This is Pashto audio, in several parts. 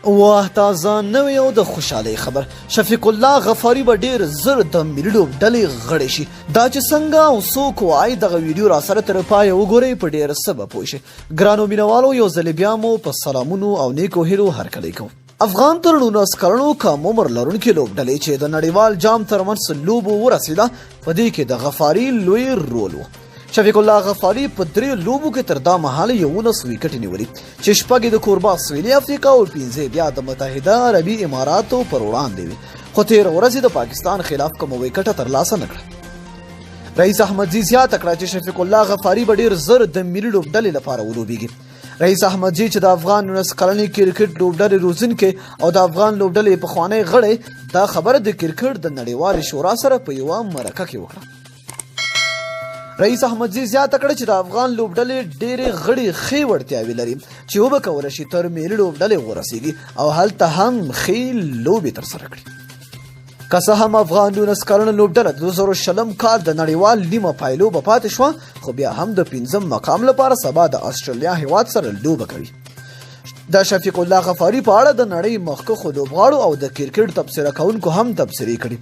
واه تازه نوې او د خوشحالۍ خبر شفیق الله غفاري به ډیر زر د ملي لوبډلې غړی شي دا چې څنګه او څوک وایي دغه ویډیو را سره تر پایه وګورئ په ډیر څه به پوه شئ ګرانو مینوالو یو ځلې بیا مو په سلامونو او نیکو هیلو هرکلی کوم افغان تر 19 کلنو کم عمر لرونکې لوبډلې چې د نړیوال جام ترمنځ لوبو ورسېده په دې کې د غفاري لوی رول و شفیق الله غفاري په 3 لوبو کې تر دا مهاله 11 ویکټې نیولي چې شپږ د کوربا سویلي افریقا او 15 بیا د متحده عربي اماراتو پر وړاندې وي خو تیر ورځ د پاکستان خلاف کوم ویکټه ترلاسه نه کړه رئیس احمدزي زیاته کړه چې شفیق الله غفاري به ډیر زر د ملي لوبډلې لپاره ولوبېږي رئیس احمدزي چې د افغان 19 کلنې کرکټ لوبډلې روزونکی او د افغان لوبډلې پخوانی غړی دا خبره د کرکټ د نړیوال شورا سره په یوه مرکه کې وکړه رئیس احمدزي زیاته کړه چې د افغان لوبډلې ډېرې غړي ښې وړتیاوې لري چې وبه کولی شي تر ملي لوبډلې ورسیږي او هلته هم ښې لوبې ترسره کړي که څه هم افغان 19 کلنه لوبډله د 2020 کال د نړیوال نیمه پایلوبه پاتې شوه خو بیا هم د 5م مقام لپاره سبا د استرالیا هیواد سره لوبه کوي د شفیق الله غفاري په اړه د نړۍ مخکښو لوبغاړو او د کرکټ تبصره کوونکو هم تبصرې کړي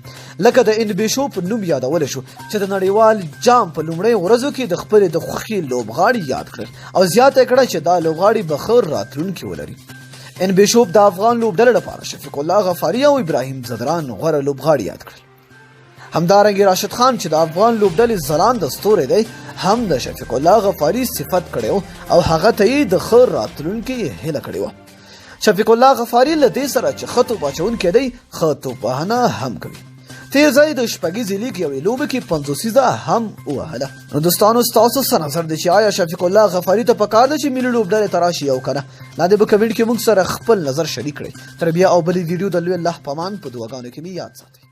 لکه د ان بیشوپ نوم یادول شو چې د نړیوال جام په لومړۍ ورځو کې د خپلې د خوښې لوبغاړي یاد کړل او زیاته کړه چې دا لوبغاړي به ښه راتلونکی ولري ان بیشوپ د افغان لوبډلې لپاره شفیق الله غفاري او ابراهیم زدران غوره لوبغاړي یاد کړل همدارنګه راشد خان چې د افغان لوبډلې ځلانده ستوری دی هم د شفیق الله غفاري صفت کړی او هغه ته یې د ښه راتلونکي هیله کړې وه شفیق الله غفاري له دې سره چې ښه توپ اچوونکی دی ښه توپوهنه هم کوي تیر ځای د شپږیزې لیګ یوې لوبې کې 50 هم ووهله نو دوستانو ستاسو څه نظر دی چې آیا شفیق الله غفاري ته پکار ده چې ملي لوبډلې ته راشي او که نه لاندې به کمنټ کې موږ سره خپل نظر شریک کړئ تر بیا او بلې ویډیو د لوی الله په امان په دعاګانو کې مې یاد ساتئ